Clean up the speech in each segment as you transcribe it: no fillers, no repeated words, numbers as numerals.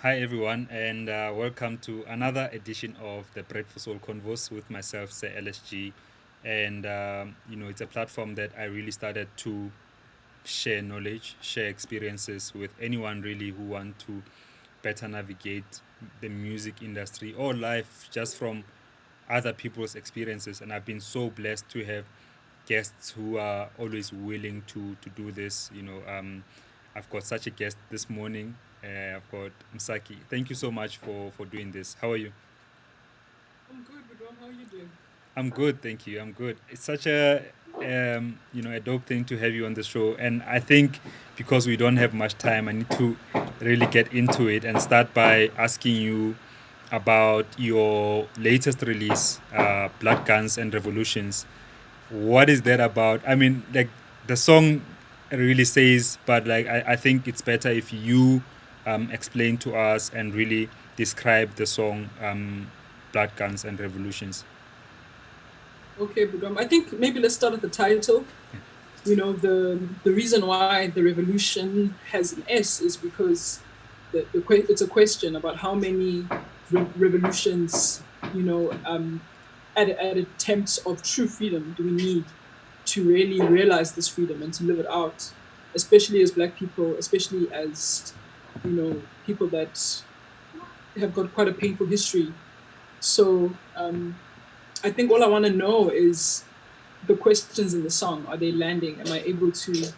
Hi, everyone, and welcome to another edition of the Bread for Soul Converse with myself, Sir LSG. And, it's a platform that I really started to share knowledge, share experiences with anyone really who want to better navigate the music industry or life just from other people's experiences. And I've been so blessed to have guests who are always willing to do this. I've got such a guest this morning. I've got MSAKI. Thank you so much for doing this. How are you? I'm good, Budom. How are you doing? I'm good, thank you. I'm good. It's such a dope thing to have you on the show, and I think because we don't have much time, I need to really get into it and start by asking you about your latest release, Blood Guns and Revolutions. What is that about? I mean, like the song really says, but like I think it's better if you explain to us and really describe the song Blood Guns and Revolutions. Okay, Budom. I think maybe let's start at the title. The reason why the revolution has an S is because it's a question about how many revolutions, at attempts of true freedom do we need to really realize this freedom and to live it out, especially as Black people, especially as people that have got quite a painful history. So I think all I want to know is the questions in the song. Are they landing? Am I able to?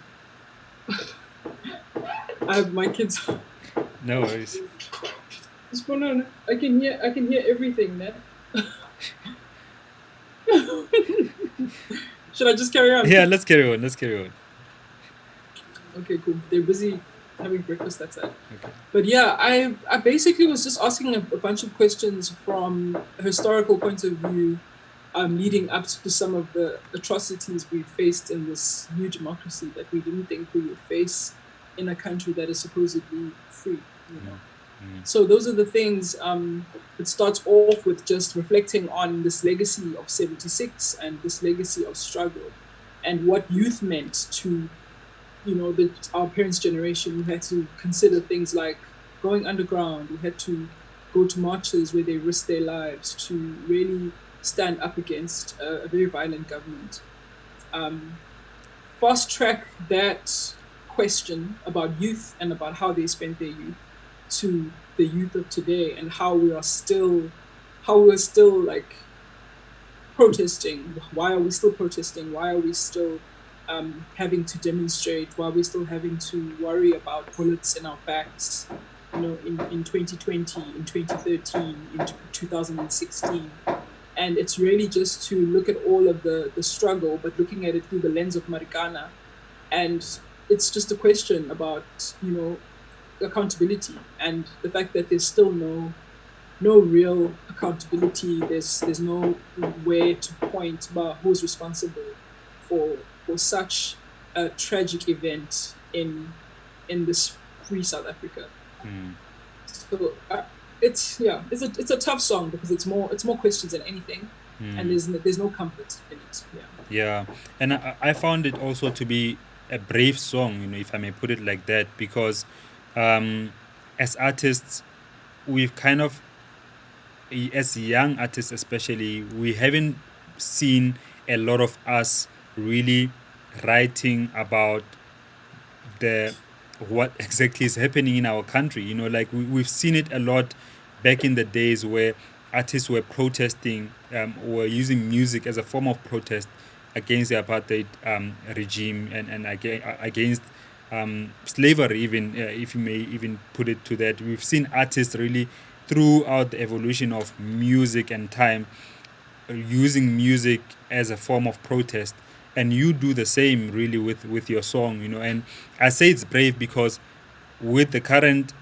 I have my kids. No worries. What's going on? I can hear. I can hear everything, man. Should I just carry on? Yeah, let's carry on. Let's carry on. Okay, cool. They're busy having breakfast. That's it. Okay. But yeah, I basically was just asking a bunch of questions from a historical point of view, leading up to some of the atrocities we faced in this new democracy that we didn't think we would face in a country that is supposedly free. Mm. So those are the things. It starts off with just reflecting on this legacy of '76 and this legacy of struggle, and what youth meant to our parents' generation, who had to consider things like going underground, who had to go to marches where they risked their lives to really stand up against a very violent government. Um, Fast track that question about youth and about how they spent their youth to the youth of today and how we're still like protesting. Why are we still protesting? Why are we still having to demonstrate? Why are we still having to worry about bullets in our backs? In 2020, in 2013, in 2016. And it's really just to look at all of the struggle, but looking at it through the lens of Marikana. And it's just a question about, accountability and the fact that there's still no real accountability. There's no way to point about who's responsible for such a tragic event in this free South Africa. Mm. So it's a tough song because it's more questions than anything, and Mm. there's no comfort in it. Yeah. Yeah, and I found it also to be a brave song, if I may put it like that, because um, as artists, we've kind of, as young artists especially, we haven't seen a lot of us really writing about the what exactly is happening in our country. Like we've seen it a lot back in the days where artists were protesting, were using music as a form of protest against the apartheid regime and against slavery, even if you may even put it to that. We've seen artists really throughout the evolution of music and time using music as a form of protest, and you do the same really with your song. And I say it's brave because with the current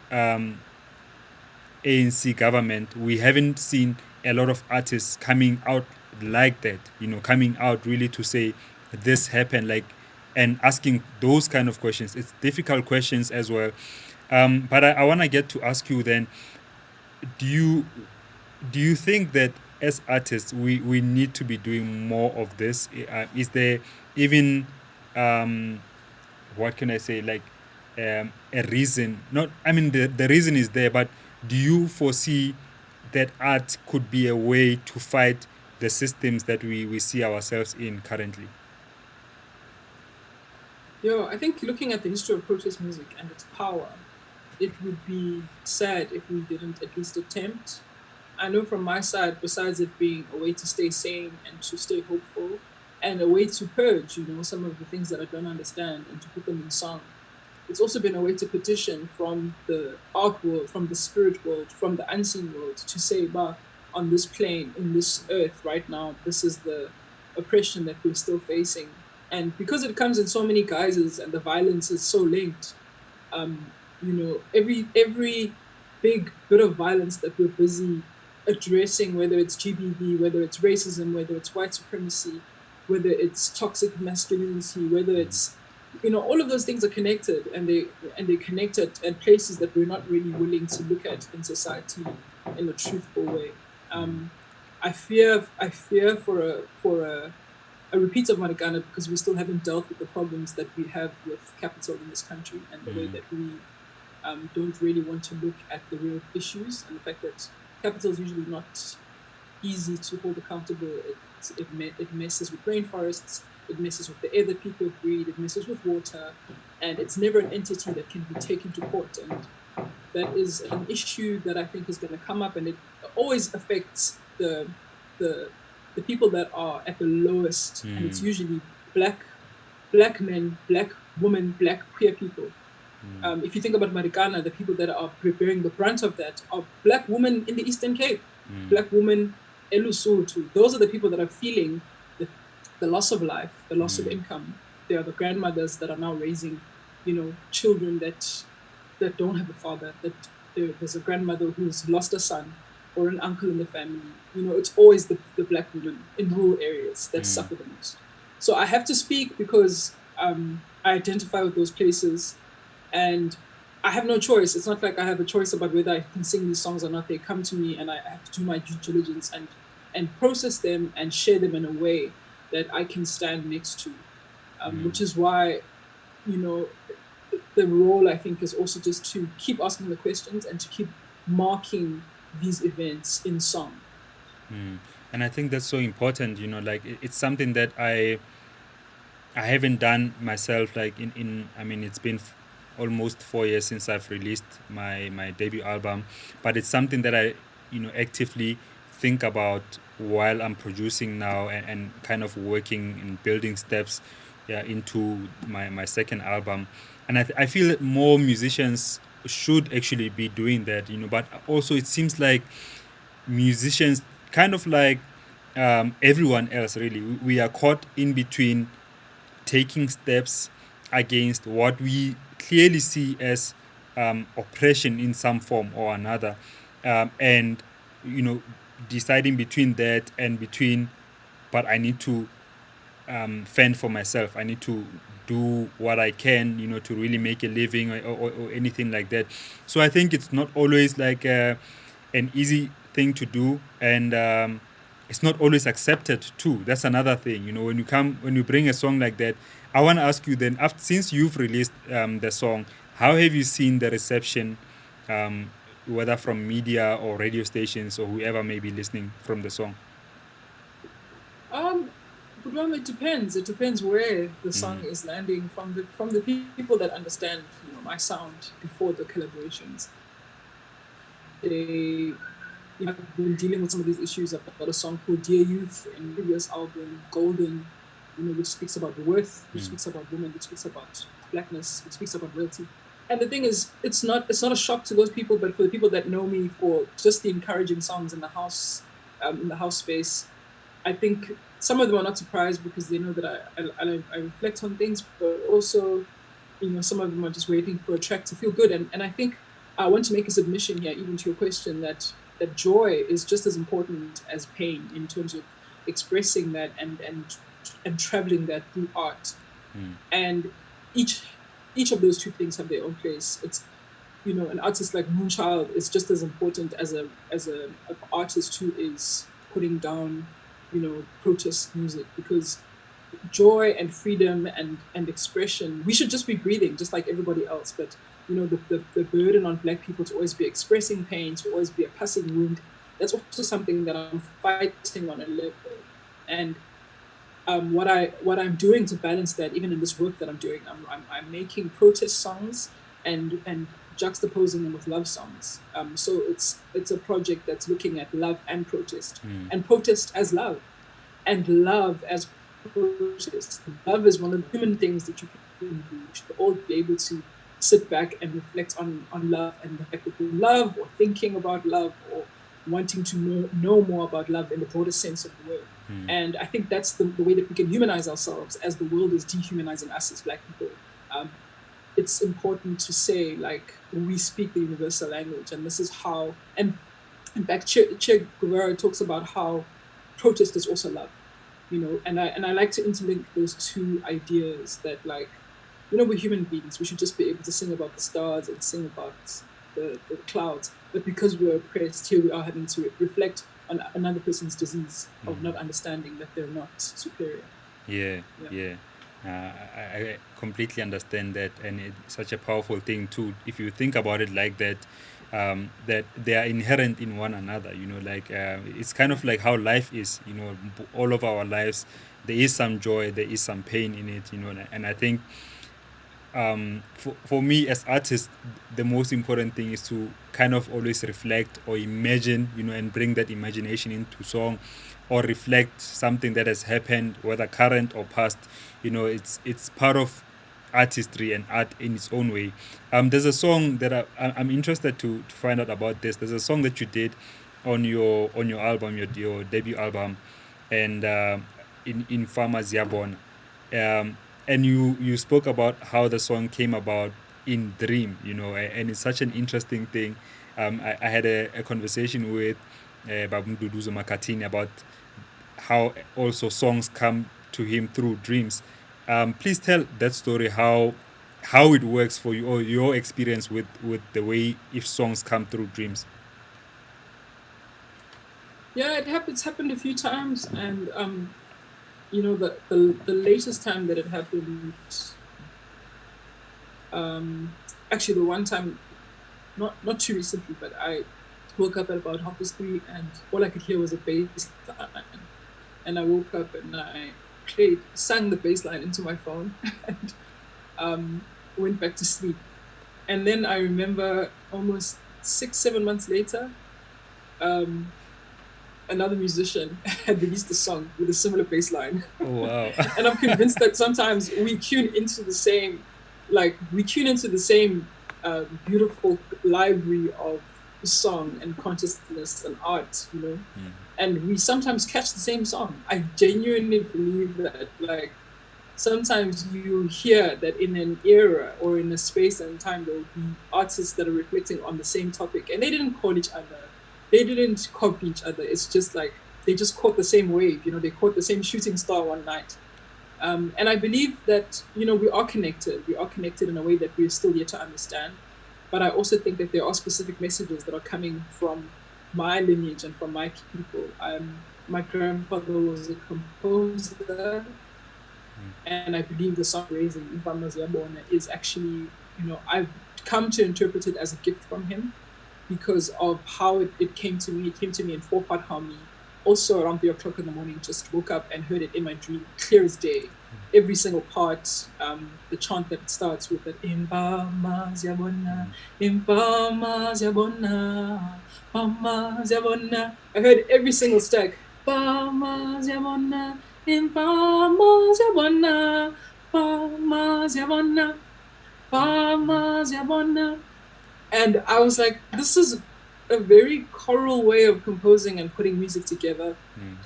ANC government, we haven't seen a lot of artists coming out like that, coming out really to say this happened, like, and asking those kind of questions. It's difficult questions as well. But I want to get to ask you then, do you do you think that as artists we need to be doing more of this? Is there even what can I say, like a reason? Not, I mean, the reason is there, but do you foresee that art could be a way to fight the systems that we see ourselves in currently? I think looking at the history of protest music and its power, it would be sad if we didn't at least attempt. I know from my side, besides it being a way to stay sane and to stay hopeful, and a way to purge, some of the things that I don't understand and to put them in song. It's also been a way to petition from the art world, from the spirit world, from the unseen world to say, bah, on this plane, in this earth right now, this is the oppression that we're still facing. And because it comes in so many guises and the violence is so linked, every big bit of violence that we're busy addressing, whether it's GBV, whether it's racism, whether it's white supremacy, whether it's toxic masculinity, whether it's all of those things are connected, and they connect at places that we're not really willing to look at in society in a truthful way. Um, I fear for a repeat of Marikana because we still haven't dealt with the problems that we have with capital in this country and the way that we don't really want to look at the real issues and the fact that capital is usually not easy to hold accountable. It messes with rainforests, it messes with the air that people breathe, it messes with water, and it's never an entity that can be taken to court. And that is an issue that I think is going to come up, and it always affects the the people that are at the lowest, and it's usually black black men, black women, black queer people. If you think about Marikana, the people that are bearing the brunt of that are black women in the Eastern Cape, black women in Lesotho. Those are the people that are feeling the loss of life, the loss of income. They are the grandmothers that are now raising, children that don't have a father. That there's a grandmother who's lost a son or an uncle in the family. It's always the black women in rural areas that suffer the most. So I have to speak because I identify with those places, and I have no choice. It's not like I have a choice about whether I can sing these songs or not. They come to me, and I have to do my due diligence and process them and share them in a way that I can stand next to. Which is why, you know, the role I think is also just to keep asking the questions and to keep marking these events in song. And I think that's so important, like it's something that I haven't done myself. Like I mean, it's been almost 4 years since I've released my debut album, but it's something that I actively think about while I'm producing now, and kind of working and building steps, yeah, into my second album. And I feel that more musicians should actually be doing that, but also it seems like musicians, kind of like everyone else, really, we are caught in between taking steps against what we clearly see as oppression in some form or another, and you know deciding between that and between, but I need to fend for myself. I need to do what I can, to really make a living, or anything like that. So I think it's not always like an easy thing to do, and it's not always accepted too. That's another thing. When you bring a song like that, I want to ask you then, after, since you've released the song, how have you seen the reception, whether from media or radio stations or whoever may be listening from the song? Um, but it depends. It depends where the song is landing from the people that understand, my sound before the collaborations. They have been dealing with some of these issues. I've got a song called Dear Youth in the previous album, Golden, which speaks about the worth, which speaks about women, which speaks about blackness, which speaks about royalty. And the thing is, it's not a shock to those people, but for the people that know me for just the encouraging songs in the house space, I think some of them are not surprised because they know that I reflect on things, but also, some of them are just waiting for a track to feel good. And I think I want to make a submission here, even to your question, that joy is just as important as pain in terms of expressing that and traveling that through art. And each each of those two things have their own place. It's an artist like Moonchild is just as important as an artist who is putting down protest music, because joy and freedom and expression. We should just be breathing, just like everybody else. But the burden on Black people to always be expressing pain, to always be a passing wound, that's also something that I'm fighting on a level. And what I'm doing to balance that, even in this work that I'm doing, I'm making protest songs and juxtaposing them with love songs. So it's a project that's looking at love and protest as love, and love as protest. Love is one of the human things that you can do. We should all be able to sit back and reflect on love and the fact that we love, or thinking about love, or wanting to know more about love in the broader sense of the word. And I think that's the way that we can humanize ourselves as the world is dehumanizing us as Black people. Um, it's important to say, like, we speak the universal language, and this is how. And in fact, Che Guevara talks about how protest is also love, and I like to interlink those two ideas, that, like, we're human beings. We should just be able to sing about the stars and sing about the clouds. But because we're oppressed, here we are having to reflect on another person's disease of not understanding that they're not superior. Yeah, yeah. I completely understand that, and it's such a powerful thing too. If you think about it like that, that they are inherent in one another. Like it's kind of like how life is. All of our lives, there is some joy, there is some pain in it. And I think for me as artists, the most important thing is to kind of always reflect or imagine, and bring that imagination into song, or reflect something that has happened, whether current or past. It's part of artistry and art in its own way. There's a song that I'm interested to find out about this. There's a song that you did on your album, your debut album, and in Farmers Yabon, and you spoke about how the song came about in dream, and it's such an interesting thing. I had a conversation with Babu Duduzo Makatini about how also songs come to him through dreams. Please tell that story, how it works for you, or your experience with the way if songs come through dreams. Yeah, it's happened a few times, and the latest time that it happened, actually the one time, not too recently, but I woke up at about 3:30, and all I could hear was a bass line, and I woke up and I sang the bass line into my phone, and went back to sleep. And then I remember almost 6-7 months later, um, another musician had released a song with a similar bass line. Oh wow. And I'm convinced that sometimes we tune into the same, beautiful library of song and consciousness and art. And we sometimes catch the same song. I genuinely believe that, like, sometimes you hear that in an era or in a space and time, there will be artists that are reflecting on the same topic, and they didn't call each other, they didn't copy each other. It's just like they just caught the same wave. They caught the same shooting star one night. And I believe that we are connected. We are connected in a way that we're still yet to understand. But I also think that there are specific messages that are coming from my lineage and from my people. My grandfather was a composer, and I believe the song "Raising" Mfama Ziyabona is actually, I've come to interpret it as a gift from him, because of how it came to me. It came to me in 4-part harmony. Also around 3 o'clock in the morning, just woke up and heard it in my dream, clear as day. Every single part, the chant that starts with that Mfama Ziyabona, Mfama Ziyabona, Mfama Ziyabona. I heard every single stack. Mfama Ziyabona, Mfama Ziyabona, Mfama Ziyabona, Mfama Ziyabona. And I was like, this is a very choral way of composing and putting music together.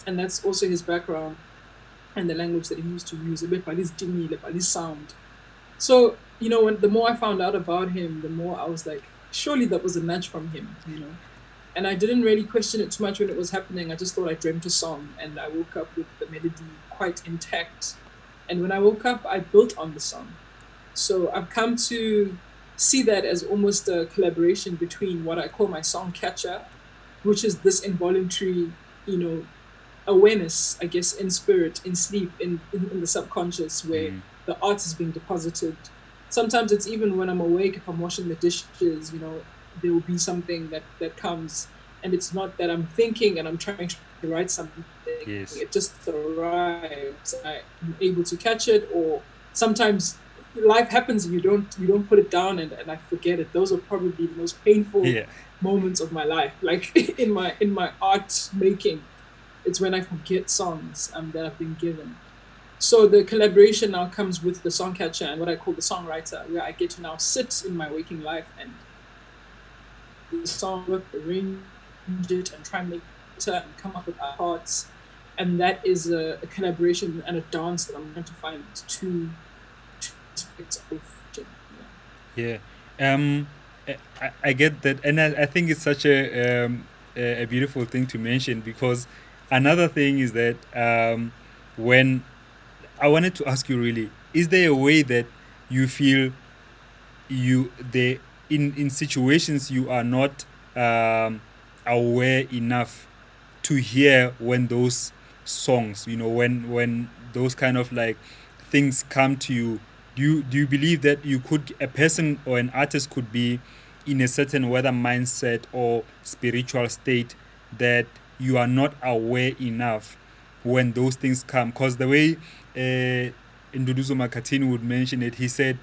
And that's also his background and the language that he used to use, Lepalese sound. So, when the more I found out about him, the more I was like, surely that was a nudge from him. And I didn't really question it too much when it was happening. I just thought I dreamt a song, and I woke up with the melody quite intact. And when I woke up, I built on the song. So I've come to see that as almost a collaboration between what I call my song catcher, which is this involuntary, awareness, I guess, in spirit, in sleep, in the subconscious, where Mm. the art is being deposited. Sometimes it's even when I'm awake, if I'm washing the dishes, there will be something that comes, and it's not that I'm thinking and I'm trying to write something. Yes. It just arrives. I'm able to catch it, or sometimes life happens and you don't put it down, and I forget it. Those are probably the most painful Yeah. moments of my life, like in my art making. It's when I forget songs that I've been given. So the collaboration now comes with the song catcher and what I call the songwriter, where I get to now sit in my waking life and the song work, arrange it, and try and make it better and come up with parts. And that is a collaboration and a dance that I'm trying to find two aspects of. Yeah. Yeah. Um, I get that, and I think it's such a beautiful thing to mention, because another thing is that when I wanted to ask you, really, is there a way that you feel you they in situations you are not um, aware enough to hear when those songs, when those kind of like things come to you, do you believe that you could, a person or an artist could be in a certain whether mindset or spiritual state that you are not aware enough when those things come? Because the way Nduduzo Makatini would mention it, he said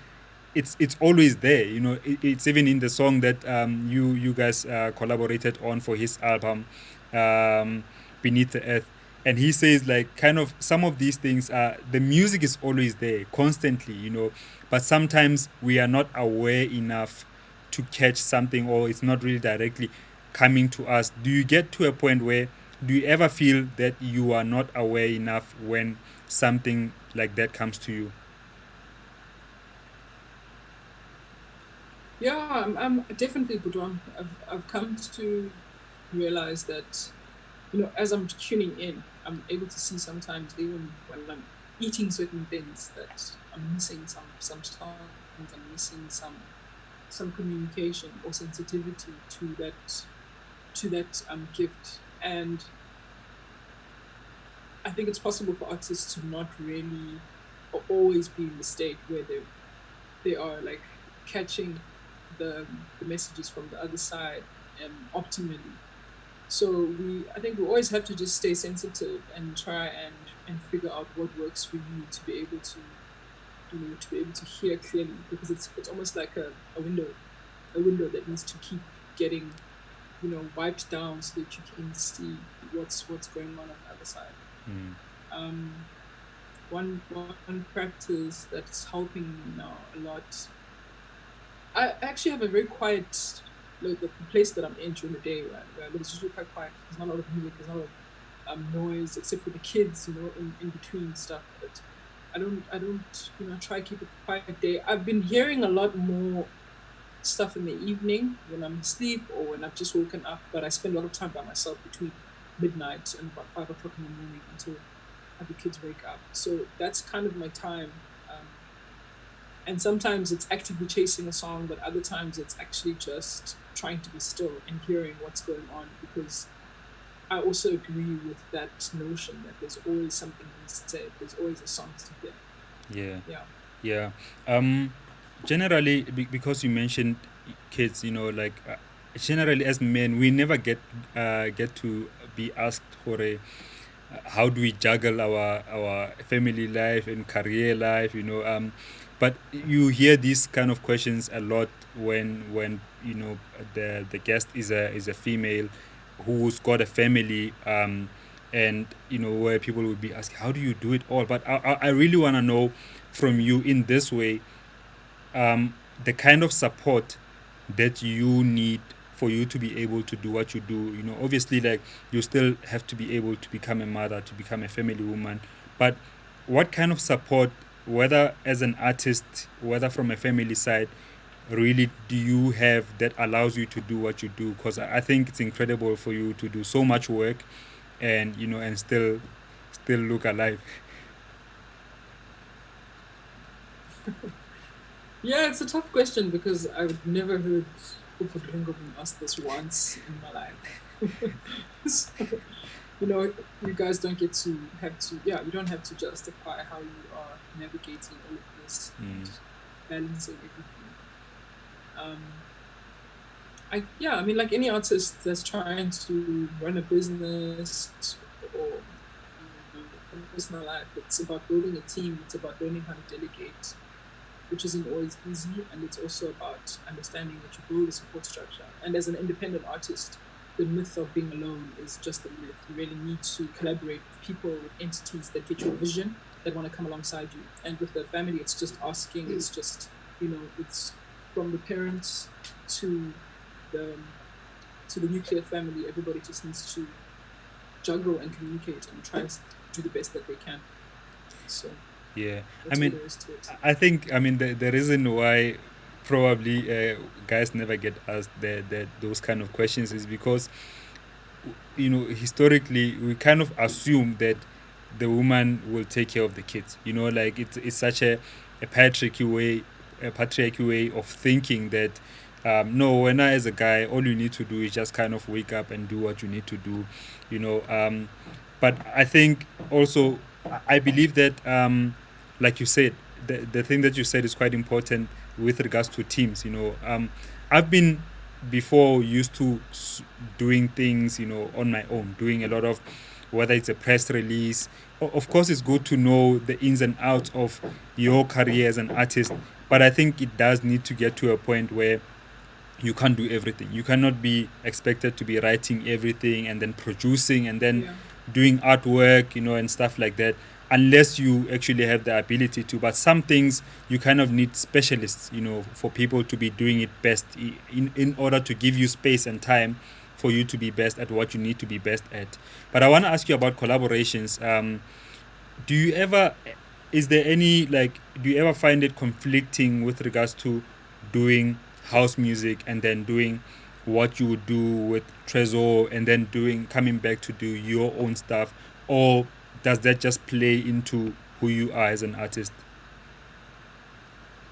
it's always there. It's even in the song that you guys collaborated on for his album, Beneath the Earth. And he says, like, kind of some of these things are, the music is always there constantly, but sometimes we are not aware enough to catch something, or it's not really directly coming to us. Do you get to a point where, do you ever feel that you are not aware enough when something like that comes to you? Yeah, I'm definitely Budon. I've come to realize that, as I'm tuning in, I'm able to see sometimes, even when I'm eating certain things, that I'm missing some songs, I'm missing some communication or sensitivity to that gift. And I think it's possible for artists to not really or always be in the state where they are like catching the messages from the other side optimally. So I think we always have to just stay sensitive and try and figure out what works for you to be able to hear clearly, because it's almost like a window that needs to keep getting wiped down so that you can see what's going on the other side. Mm. Um, one practice that's helping me now a lot. I actually have a very quiet, like the place that I'm in during the day, where I live is usually quite quiet. There's not a lot of music, there's not a lot of noise except for the kids, in between stuff. But I don't try to keep it quiet day. I've been hearing a lot more stuff in the evening when I'm asleep or when I've just woken up, but I spend a lot of time by myself between midnight and about 5 o'clock in the morning until the kids wake up. So that's kind of my time. And sometimes it's actively chasing a song, but other times it's actually just trying to be still and hearing what's going on, because I also agree with that notion that there's always something being said, there's always a song to hear. Yeah. Yeah. Yeah. Um, Generally, because you mentioned kids, generally as men, we never get to be asked for a how do we juggle our family life and career life, but you hear these kind of questions a lot when the guest is a female who's got a family, and where people would be asking, how do you do it all? But I really want to know from you in this way, the kind of support that you need for you to be able to do what you do. Obviously, like, you still have to be able to become a mother, to become a family woman, but what kind of support, whether as an artist, whether from a family side, really do you have that allows you to do what you do? Because I think it's incredible for you to do so much work, and still look alive. Yeah, it's a tough question because I've never heard Upudringo being asked this once in my life. So, you know, you guys don't get to have to, yeah, you don't have to justify how you are navigating all of this and Mm. balancing everything. Um, yeah, I mean, like any artist that's trying to run a business or, you know, a personal life, it's about building a team. It's about learning how to delegate, which isn't always easy. And it's also about understanding that you build a support structure. And as an independent artist, the myth of being alone is just a myth. You really need to collaborate with people, with entities that get your vision, that want to come alongside you. And with the family, it's just asking, it's just, you know, it's from the parents to the nuclear family. Everybody just needs to juggle and communicate and try and do the best that they can. So Yeah, I that's all mean, there is to it. I think, I mean, the reason why probably guys never get asked those kind of questions is because, you know, historically we kind of assume that the woman will take care of the kids. You know, like it's such a patriarchy way of thinking that no, when I as a guy, all you need to do is just kind of wake up and do what you need to do, you know. But I think also I believe that like you said, the thing that you said is quite important with regards to teams. You know, I've been before used to doing things, you know, on my own, doing a lot of, whether it's a press release. Of course, it's good to know the ins and outs of your career as an artist, but I think it does need to get to a point where you can't do everything. You cannot be expected to be writing everything and then producing and then Yeah. doing artwork, you know, and stuff like that, unless you actually have the ability to. But some things you kind of need specialists, you know, for people to be doing it best in order to give you space and time for you to be best at what you need to be best at. But I want to ask you about collaborations. Do you ever, is there any, like, do you ever find it conflicting with regards to doing house music and then doing what you would do with Trezor and then doing, coming back to do your own stuff, or does that just play into who you are as an artist?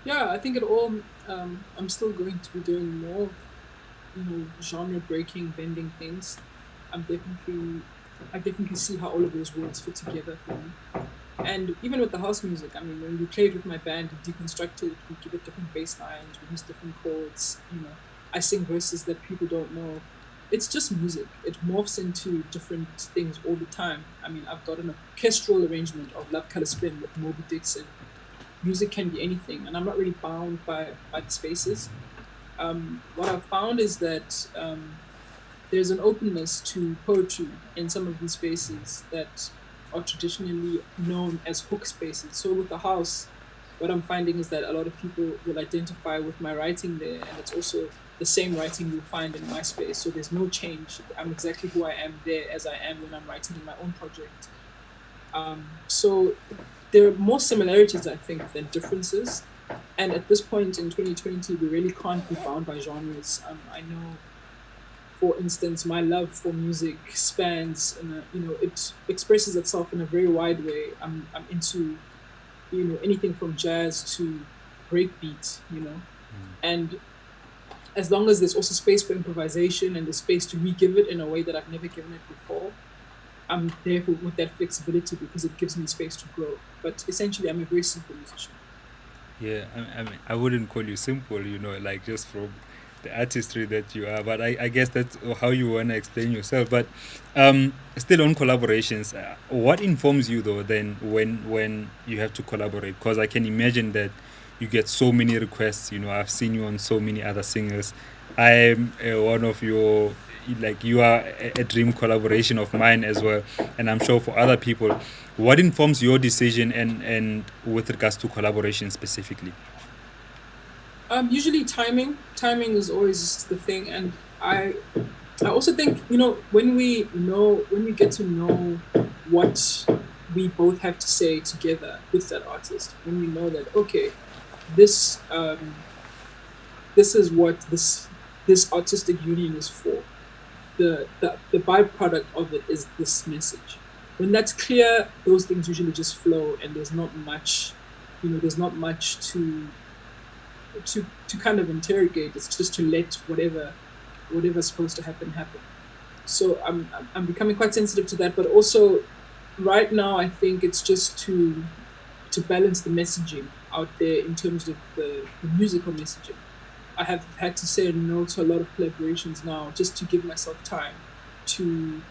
Yeah, I think it all. I'm still going to be doing more, you know, genre breaking, bending things. I'm definitely, I definitely see how all of those worlds fit together for me. And even with the house music, I mean, when we played with my band, we deconstructed it, we give it different bass lines, we use different chords. You know, I sing verses that people don't know. It's just music. It morphs into different things all the time. I mean, I've got an orchestral arrangement of Love Color Spin with Moby Dixon. Music can be anything, and I'm not really bound by the spaces. What I've found is that there's an openness to poetry in some of these spaces that are traditionally known as hook spaces. So with the house, what I'm finding is that a lot of people will identify with my writing there, and it's also the same writing you'll find in my space. So there's no change. I'm exactly who I am there as I am when I'm writing in my own project. So there are more similarities, I think, than differences. And at this point in 2020, we really can't be bound by genres. I know, for instance, my love for music spans, you know, it expresses itself in a very wide way. I'm into, you know, anything from jazz to breakbeat, you know, and as long as there's also space for improvisation and the space to re-give it in a way that I've never given it before, I'm there with that flexibility because it gives me space to grow. But essentially, I'm a very simple musician. Yeah, I mean, I wouldn't call you simple, you know, like just from the artistry that you are, but I guess that's how you want to explain yourself. But still on collaborations, what informs you though then when you have to collaborate? Because I can imagine that you get so many requests. You know, I've seen you on so many other singers. I'm one of your, like, you are a dream collaboration of mine as well, and I'm sure for other people. What informs your decision and with regards to collaboration specifically? Usually timing. Timing is always the thing, and I also think, you know, when we get to know what we both have to say together with that artist, when we know that, okay, this this is what this artistic union is for. The byproduct of it is this message. When that's clear, those things usually just flow, and there's not much, you know, there's not much to kind of interrogate. It's just to let whatever's supposed to happen happen. So I'm becoming quite sensitive to that. But also, right now, I think it's just to balance the messaging out there in terms of the musical messaging. I have had to say no to a lot of collaborations now just to give myself time to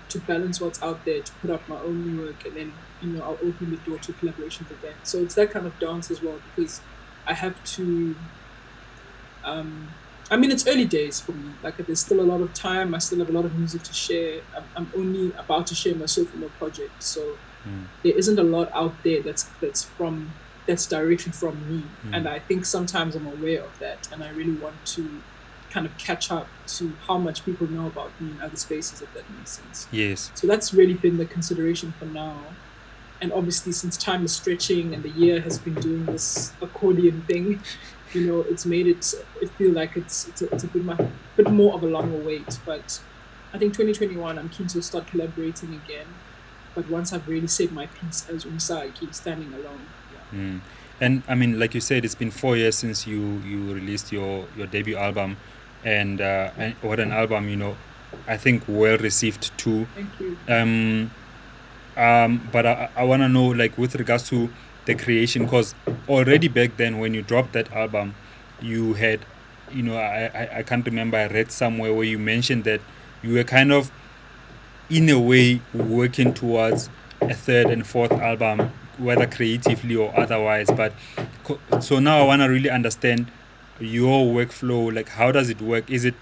to balance what's out there, to put up my own work, and then I'll open the door to collaborations again. So it's that kind of dance as well because I have to. I mean, it's early days for me. Like, there's still a lot of time. I still have a lot of music to share. I'm only about to share my solo project, so there isn't a lot out there that's directly from me. And I think sometimes I'm aware of that, and I really want to kind of catch up to how much people know about me in other spaces, if that makes sense. Yes. So that's really been the consideration for now. And obviously, since time is stretching and the year has been doing this accordion thing, it's made it feel like it's a bit more of a longer wait. But I think 2021, I'm keen to start collaborating again. But once I've really said my piece as MSAKI, standing alone, yeah. And I mean, like you said, it's been 4 years since you released your debut album, and what an album, I think well received too. Thank you. But I want to know, like, with regards to the creation, because already back then when you dropped that album, you had, I can't remember, I read somewhere where you mentioned that you were kind of, in a way, working towards a third and fourth album, whether creatively or otherwise. But so now I want to really understand your workflow. Like, how does it work? Do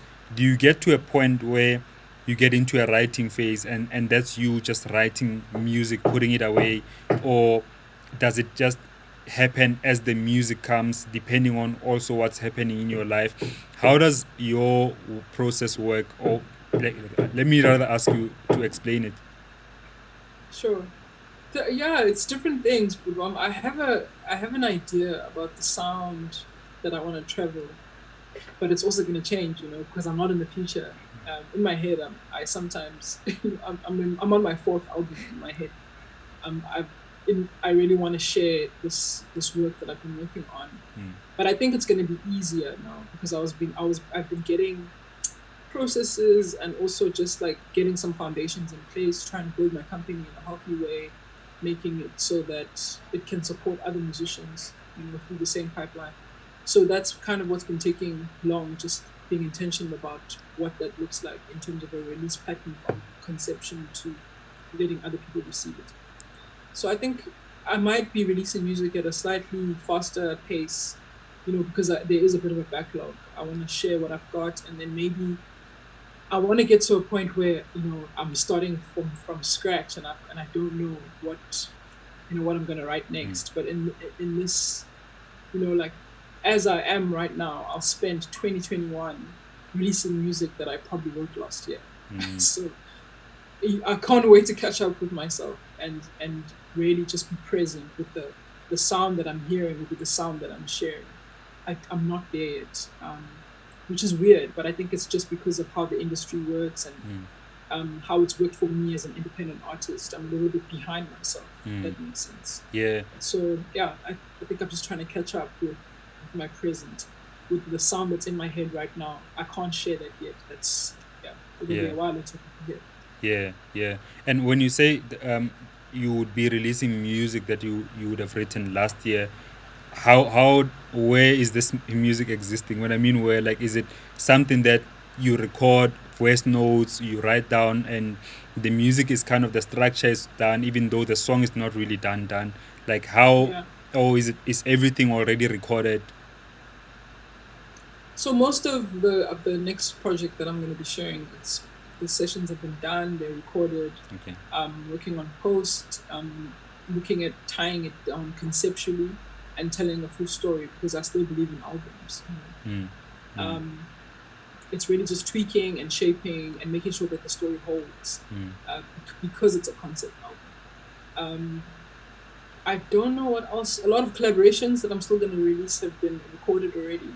you get to a point where you get into a writing phase, and that's you just writing music, putting it away, or does it just happen as the music comes, depending on also what's happening in your life? How does your process work? Or like, let me rather ask you to explain it. Sure. Yeah, it's different things, but I have an idea about the sound that I want to travel, but it's also going to change, because I'm not in the future. In my head, I sometimes I'm on my fourth album in my head. I really want to share this work that I've been working on, but I think it's going to be easier now because I've been getting processes and also just like getting some foundations in place, trying to build my company in a healthy way, making it so that it can support other musicians, through the same pipeline. So that's kind of what's been taking long, just being intentional about what that looks like in terms of a release pattern from conception to letting other people receive it. So I think I might be releasing music at a slightly faster pace, because there is a bit of a backlog. I want to share what I've got, and then maybe I want to get to a point where I'm starting from scratch, and I don't know what I'm gonna write next. But in this, like, as I am right now, I'll spend 2021 releasing music that I probably wrote last year. So I can't wait to catch up with myself and really just be present with the sound that I'm hearing, with the sound that I'm sharing. I'm not there yet, which is weird, but I think it's just because of how the industry works and how it's worked for me as an independent artist. I'm a little bit behind myself, if that makes sense. Yeah. So yeah, I think I'm just trying to catch up with my present, with the sound that's in my head right now. I can't share that yet. It'll be a while until I can hear. Yeah. And when you say you would be releasing music that you would have written last year, where is this music existing? When I mean where, like, is it something that you record voice notes, you write down, and the music is kind of, the structure is done, even though the song is not really done? Like, how, Yeah. or is everything already recorded? So most of the next project that I'm going to be sharing, the sessions have been done, they're recorded. Okay. Working on post, looking at tying it down conceptually and telling a full story because I still believe in albums. It's really just tweaking and shaping and making sure that the story holds, because it's a concept album. I don't know what else. A lot of collaborations that I'm still going to release have been recorded already.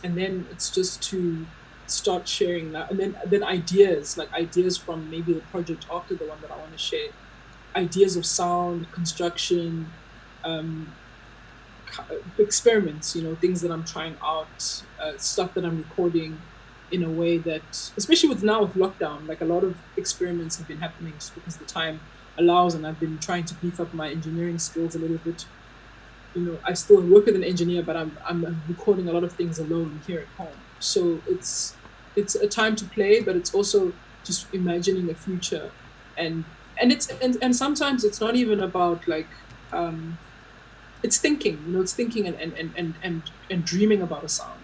And then it's just to start sharing that, and then ideas from maybe the project after the one that I want to share, ideas of sound construction, experiments, things that I'm trying out, stuff that I'm recording, in a way that, especially with now with lockdown, like a lot of experiments have been happening just because the time allows, and I've been trying to beef up my engineering skills a little bit. I still work with an engineer, but I'm recording a lot of things alone here at home. So it's a time to play, but it's also just imagining a future, and and sometimes it's not even about like it's thinking, it's thinking and dreaming about a sound.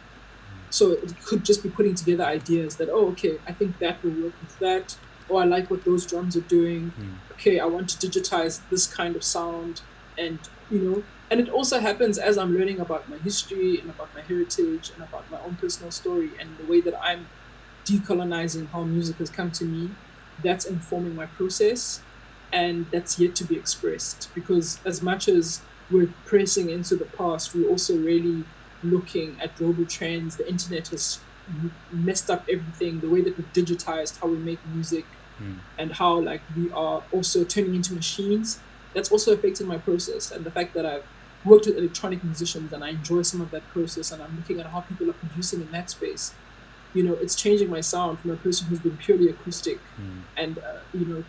So it could just be putting together ideas that, oh, okay, I think that will work with that. Oh, I like what those drums are doing. Okay, I want to digitize this kind of sound. And, and it also happens as I'm learning about my history and about my heritage and about my own personal story and the way that I'm decolonizing how music has come to me. That's informing my process. And that's yet to be expressed, because as much as we're pressing into the past, we're also really looking at global trends. The internet has messed up everything, the way that we've digitized how we make music, and how like we are also turning into machines. That's also affecting my process, and the fact that I've worked with electronic musicians and I enjoy some of that process, and I'm looking at how people are producing in that space. It's changing my sound from a person who's been purely acoustic and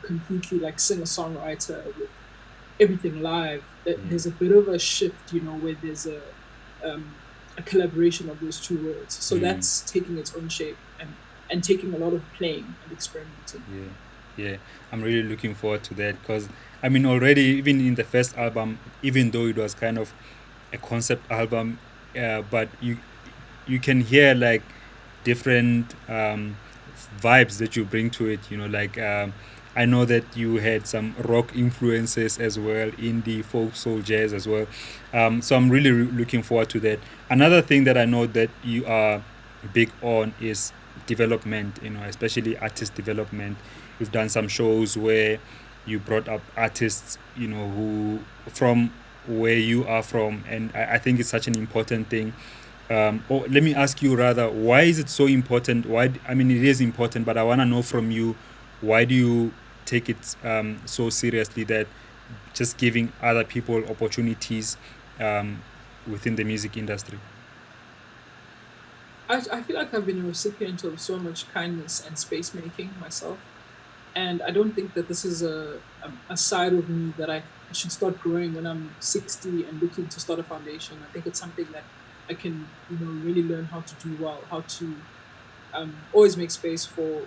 completely like singer-songwriter with everything live. There's a bit of a shift, where there's a collaboration of those two worlds. So that's taking its own shape and taking a lot of playing and experimenting. Yeah, I'm really looking forward to that, because I mean, already even in the first album, even though it was kind of a concept album, but you can hear like different vibes that you bring to it. Like I know that you had some rock influences as well, indie, folk, soul, jazz as well. So I'm really looking forward to that. Another thing that I know that you are big on is development. Especially artist development. You've done some shows where you brought up artists, who from where you are from, and I think it's such an important thing. Or let me ask you rather, why is it so important? I mean, it is important, but I want to know from you, why do you take it so seriously that just giving other people opportunities within the music industry? I feel like I've been a recipient of so much kindness and space making myself. And I don't think that this is a side of me that I should start growing when I'm 60 and looking to start a foundation. I think it's something that I can, really learn how to do well, how to always make space for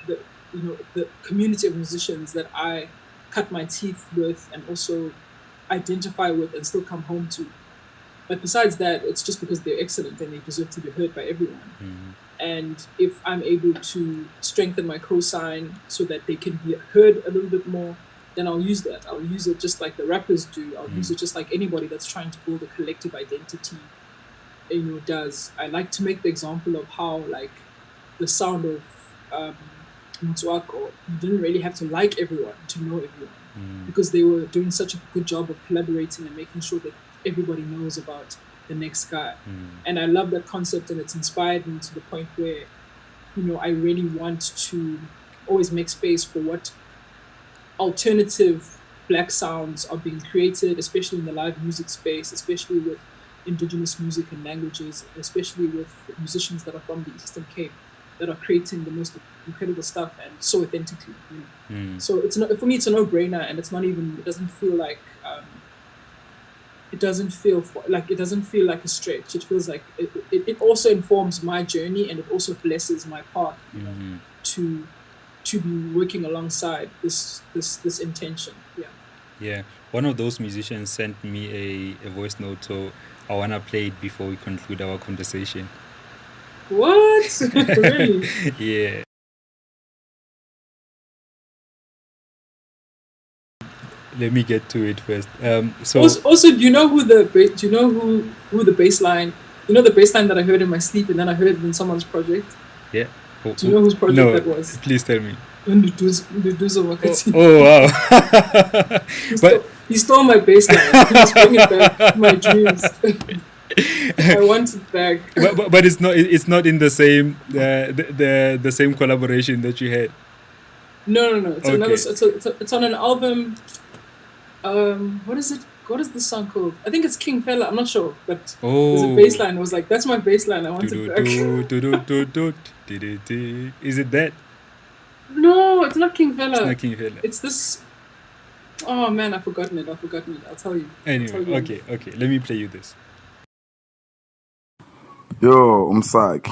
the community of musicians that I cut my teeth with and also identify with and still come home to. But besides that, it's just because they're excellent and they deserve to be heard by everyone. And if I'm able to strengthen my cosign so that they can be heard a little bit more, then I'll use that. I'll use it just like the rappers do. I'll use it just like anybody that's trying to build a collective identity, does. I like to make the example of how like the sound of Mutsuako, you didn't really have to like everyone to know everyone, because they were doing such a good job of collaborating and making sure that everybody knows about the next guy. And I love that concept, and it's inspired me to the point where, I really want to always make space for what alternative black sounds are being created, especially in the live music space, especially with indigenous music and languages, especially with musicians that are from the Eastern Cape that are creating the most incredible stuff and so authentically. So it's not, for me, it's a no-brainer, and it's not even. It doesn't feel like. It doesn't feel like a stretch. It feels like it also informs my journey, and it also blesses my path, to be working alongside this intention. Yeah, one of those musicians sent me a voice note, so I wanna play it before we conclude our conversation. What? Really? Yeah. Let me get to it first. So Also, do you know who the bass line? The bass line that I heard in my sleep, and then I heard it in someone's project. yeah. Do you know whose project that was? Please tell me. Nduduzo Wakati. Oh wow. But He stole my bass line. He was bringing back my dreams. I want it back. but it's not in the same the same collaboration that you had. No. It's Okay. another. It's on an album. What is it? what is this song called? I think it's King Fella. I'm not sure, but there's a bass Oh, line. I was like, that's my bass line. I do want it do back. do do do do do do do. Is it that? No, it's not King It's Fella. not King Fela. It's this. Oh man, I've forgotten it. I've forgotten it. I'll tell you. I'll Anyway, tell you. okay, okay. Let me play you this. Yo, Umsak.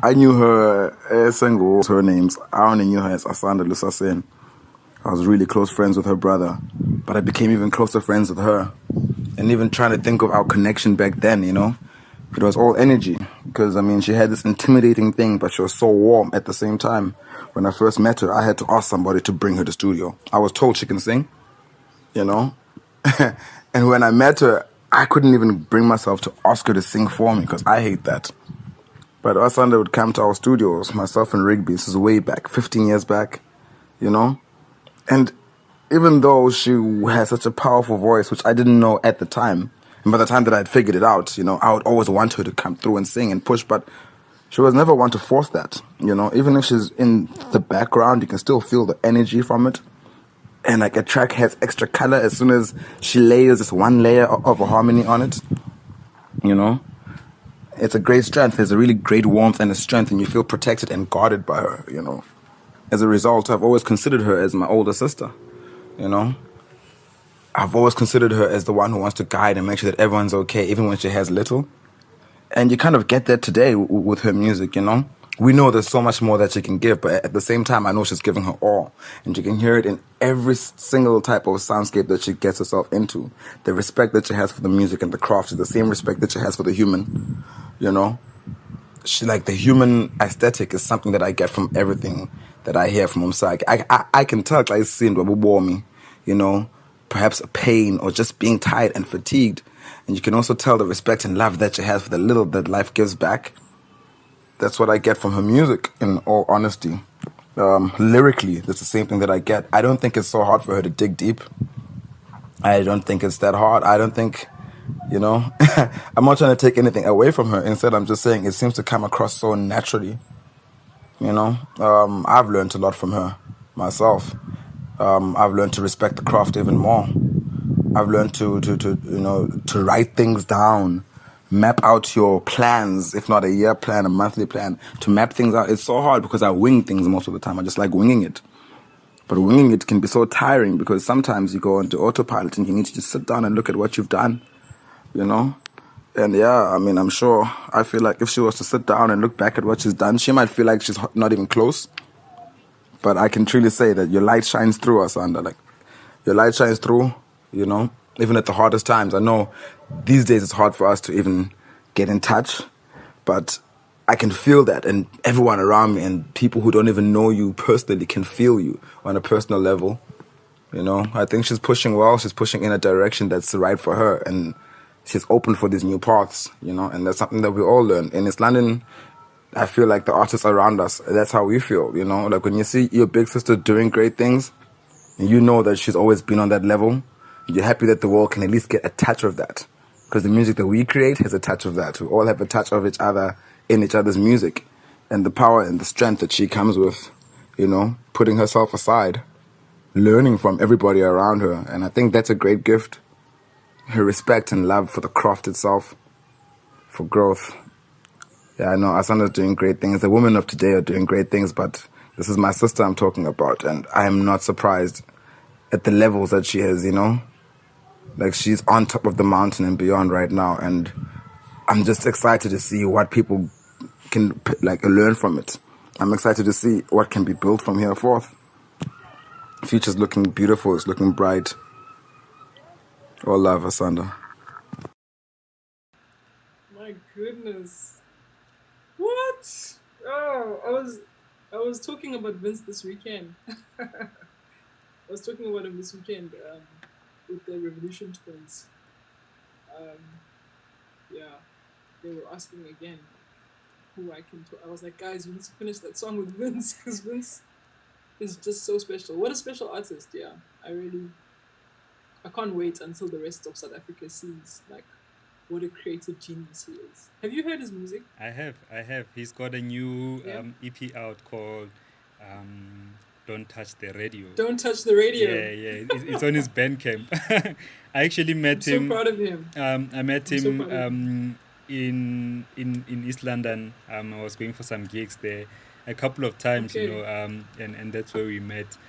I knew her as single. Her name's I only knew her as Asanda Lusasen. I was really close friends with her brother, but I became even closer friends with her. And even trying to think of our connection back then, you know, it was all energy. Because I mean, she had this intimidating thing, but she was so warm at the same time. When I first met her, I had to ask somebody to bring her to studio. I was told she can sing, you know. And when I met her, I couldn't even bring myself to ask her to sing for me because I hate that. But Asanda would come to our studios, myself and Rigby, this is way back, 15 years back, you know? And even though she had such a powerful voice, which I didn't know at the time, and by the time that I'd figured it out, you know, I would always want her to come through and sing and push, but she was never one to force that, you know? Even if she's in the background, you can still feel the energy from it. And like a track has extra color as soon as she layers just one layer of a harmony on it, you know? It's a great strength. There's a really great warmth and a strength, and you feel protected and guarded by her, you know. As a result, I've always considered her as my older sister, you know. I've always considered her as the one who wants to guide and make sure that everyone's okay, even when she has little. And you kind of get that today with her music, you know. We know there's so much more that she can give, but at the same time, I know she's giving her all. And you can hear it in every single type of soundscape that she gets herself into. The respect that she has for the music and the craft is the same respect that she has for the human, you know. She, like, the human aesthetic is something that I get from everything that I hear from MSAKI. I can tell like seeing me, you know, perhaps pain or just being tired and fatigued. And you can also tell the respect and love that she has for the little that life gives back. That's what I get from her music, in all honesty. Lyrically, that's the same thing that I get. I don't think it's so hard for her to dig deep. I don't think it's that hard. I don't think, you know, I'm not trying to take anything away from her. Instead, I'm just saying it seems to come across so naturally. You know, I've learned a lot from her myself. I've learned to respect the craft even more. I've learned to you know, to write things down, map out your plans, if not a year plan, a monthly plan, to map things out. It's so hard because I wing things most of the time. I just like winging it. But winging it can be so tiring because sometimes you go into autopilot and you need to just sit down and look at what you've done, you know? And yeah, I mean, I'm sure, I feel like if she was to sit down and look back at what she's done, she might feel like she's not even close. But I can truly say that your light shines through us, Asanda. Like, your light shines through, you know, even at the hardest times. I know these days it's hard for us to even get in touch, but I can feel that, and everyone around me and people who don't even know you personally can feel you on a personal level. You know, I think she's pushing well. She's pushing in a direction that's right for her, and she's open for these new paths, you know, and that's something that we all learn. In East London, I feel like the artists around us, that's how we feel, you know, like when you see your big sister doing great things, and you know that she's always been on that level, you're happy that the world can at least get a touch of that. Because the music that we create has a touch of that. We all have a touch of each other in each other's music. And the power and the strength that she comes with, you know, putting herself aside, learning from everybody around her. And I think that's a great gift. Her respect and love for the craft itself, for growth. Yeah, I know Asanda's doing great things. The women of today are doing great things, but this is my sister I'm talking about, and I am not surprised at the levels that she has, you know? Like, she's on top of the mountain and beyond right now, and I'm just excited to see what people can, like, learn from it. I'm excited to see what can be built from here forth. Future's looking beautiful, it's looking bright. All love, Asanda. My goodness. What? Oh, I was talking about Vince this weekend. I was talking about him this weekend with the Revolution twins. Um, yeah, they were asking again who I can talk. I was like, guys, we need to finish that song with Vince because Vince is just so special. What a special artist! Yeah, I can't wait until the rest of South Africa sees like what a creative genius he is. Have you heard his music? I have. He's got a new Yeah. EP out called um, Don't Touch the Radio. Don't touch the radio. Yeah. It's on his Bandcamp. I actually I'm met so him. proud of him. I met I'm so him proud of him. in East London. I was going for some gigs there a couple of times, Okay. and that's where we met.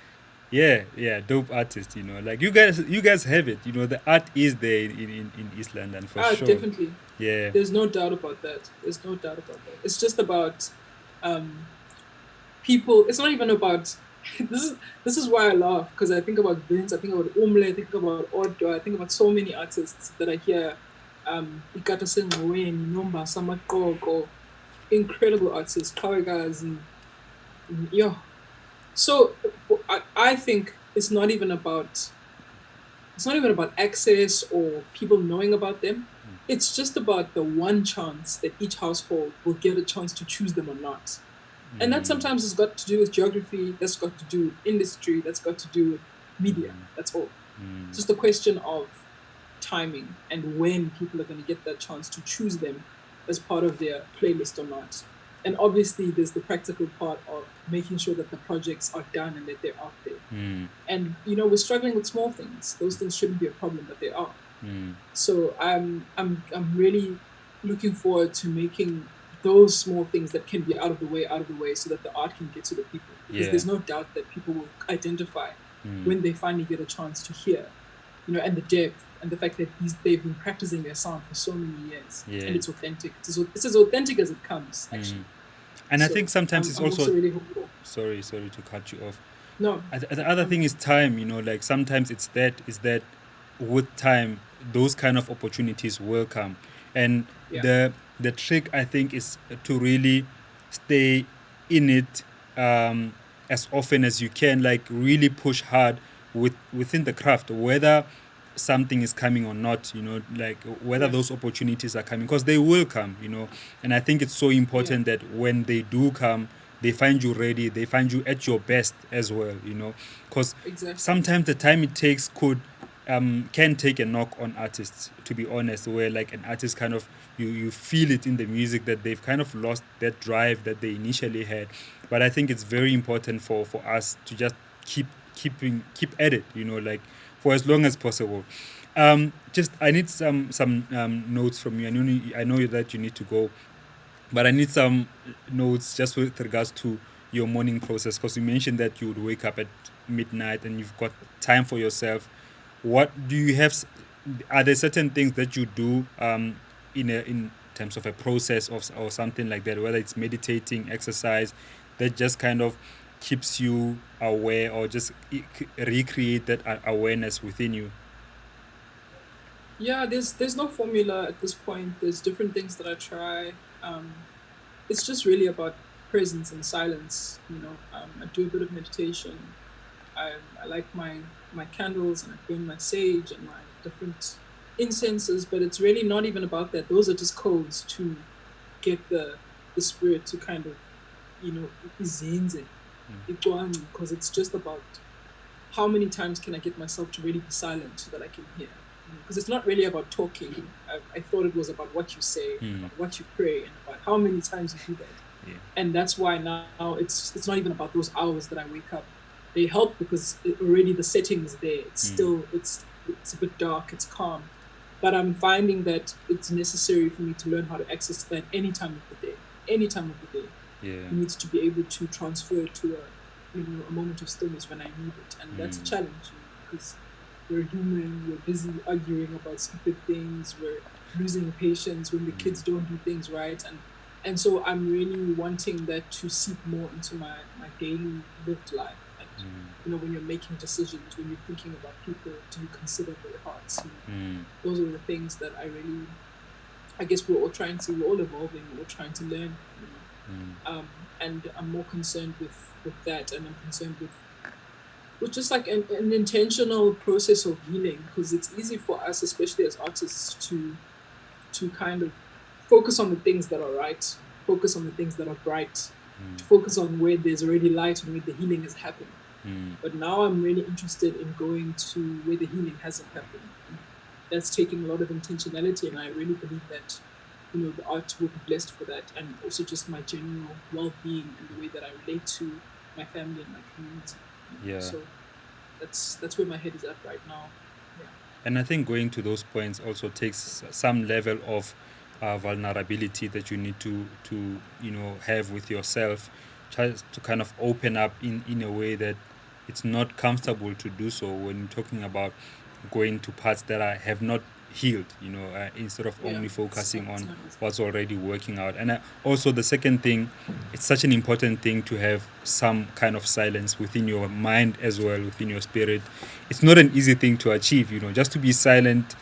Yeah, dope artist, like you guys have it, the art is there in East London for sure. Definitely. Yeah. There's no doubt about that. There's no doubt about that. It's just about um, people. It's not even about. This is why I laugh, because I think about Vince, I think about Umle, I think about Otto, I think about so many artists that I hear. Ikata Sengoweni, Nomba, Samakoko, incredible artists, Kawagas, and yeah. So I think it's not even about access or people knowing about them. It's just about the one chance that each household will get a chance to choose them or not. And that sometimes has got to do with geography, that's got to do with industry, that's got to do with media. That's all. It's just a question of timing and when people are going to get that chance to choose them as part of their playlist or not. And obviously, there's the practical part of making sure that the projects are done and that they're out there. And we're struggling with small things. Those things shouldn't be a problem, but they are. So I'm really looking forward to making those small things that can be out of the way, so that the art can get to the people. Because there's no doubt that people will identify when they finally get a chance to hear, and the depth and the fact that they've been practicing their sound for so many years, and it's authentic. It's as authentic as it comes, actually. And I think sometimes it's I'm also really hopeful. sorry to cut you off. No, The other thing is time, like sometimes it's that with time those kind of opportunities will come. And Yeah. the trick, I think, is to really stay in it as often as you can, like really push hard within the craft, whether something is coming or not, like whether Yeah. those opportunities are coming, because they will come, and I think it's so important that when they do come, they find you ready, they find you at your best as well, because Exactly. sometimes the time it takes can take a knock on artists, to be honest, where like an artist kind of, you feel it in the music that they've kind of lost that drive that they initially had. But I think it's very important for us to just keep at it, like for as long as possible. Just I need some notes from you. I know that you need to go, but I need some notes just with regards to your morning process, because you mentioned that you would wake up at midnight and you've got time for yourself. What do you have? Are there certain things that you do in terms of a process or something like that, whether it's meditating, exercise, that just kind of keeps you aware, or just recreate that awareness within you? Yeah, there's no formula at this point. There's different things that I try. It's just really about presence and silence. I do a bit of meditation. I like my candles, and I burn my sage and my different incenses. But it's really not even about that. Those are just codes to get the spirit to kind of, izenze, because it's just about how many times can I get myself to really be silent so that I can hear. Because it's not really about talking. I thought it was about what you say, about what you pray, and about how many times you do that. Yeah. And that's why now it's not even about those hours that I wake up. They help because already the setting is there. It's still it's a bit dark. It's calm, but I'm finding that it's necessary for me to learn how to access that any time of the day. Any time of the day, Yeah. I need to be able to transfer to a moment of stillness when I need it, and that's a challenge, because we're human. We're busy arguing about stupid things. We're losing patience when the kids don't do things right, and so I'm really wanting that to seep more into my daily lived life. And when you're making decisions, when you're thinking about people, do you consider their hearts? Those are the things that I guess we're all evolving. We're all trying to learn. And I'm more concerned with that, and I'm concerned with just like an intentional process of healing, because it's easy for us, especially as artists, to kind of focus on the things that are right, focus on the things that are bright, to focus on where there's already light and where the healing is happening. But now I'm really interested in going to where the healing hasn't happened. That's taking a lot of intentionality, and I really believe that the art will be blessed for that, and also just my general well-being and the way that I relate to my family and my community. Yeah. So that's where my head is at right now. Yeah. And I think going to those points also takes some level of vulnerability that you need to have with yourself, just to kind of open up in a way that it's not comfortable to do so when you're talking about going to parts that have not healed, instead of Yeah, only focusing on sometimes. what's already working out. And also the second thing, it's such an important thing to have some kind of silence within your mind as well, within your spirit. It's not an easy thing to achieve, just to be silent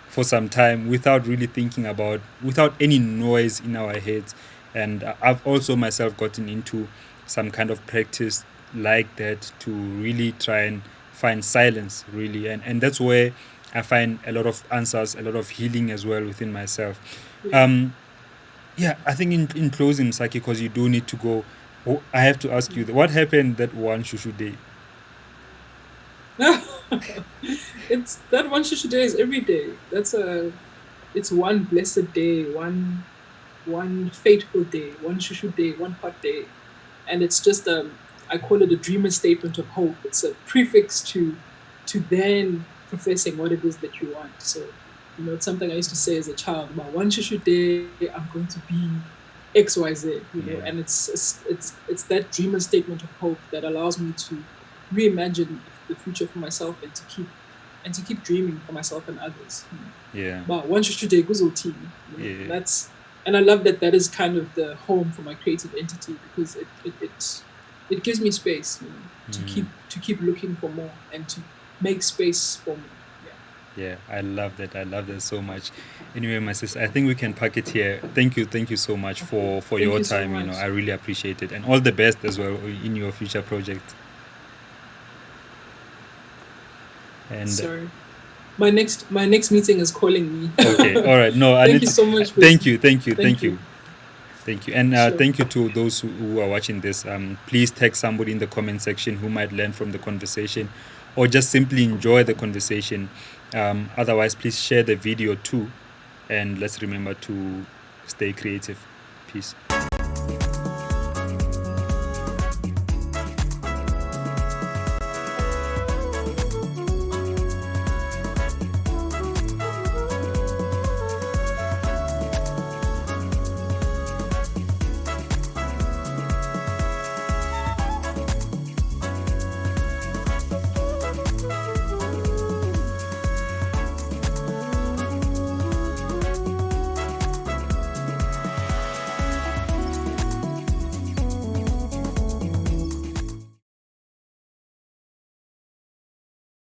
for some time without really thinking about, without any noise in our heads. And I've also myself gotten into some kind of practice like that to really try and find silence, really. And that's where I find a lot of answers, a lot of healing as well within myself. Yeah. Yeah, I think in closing, Saki, because you do need to go, I have to ask you, what happened that one shushu day? It's that one shushu day is every day. It's one blessed day, one fateful day, one shushu day, one hot day, and it's just I call it a dreamer statement of hope. It's a prefix to then professing what it is that you want. So it's something I used to say as a child. About one shushu day, I'm going to be X, Y, Z. And it's that dreamer statement of hope that allows me to reimagine the future for myself and to keep dreaming for myself and others. Yeah. But one shushu day goes team. Yeah. And I love that is kind of the home for my creative entity, because it gives me space, to keep looking for more and to make space for more. Yeah, I love that. I love that so much. Anyway, my sister, I think we can pack it here. Thank you so much for your time. I really appreciate it, and all the best as well in your future project. And sorry, my next meeting is calling me. Okay, all right. No, thank you so much. Thank you. Thank you. And Sure. thank you to those who are watching this. Please tag somebody in the comment section who might learn from the conversation, or just simply enjoy the conversation. Otherwise, please share the video too, and let's remember to stay creative. Peace.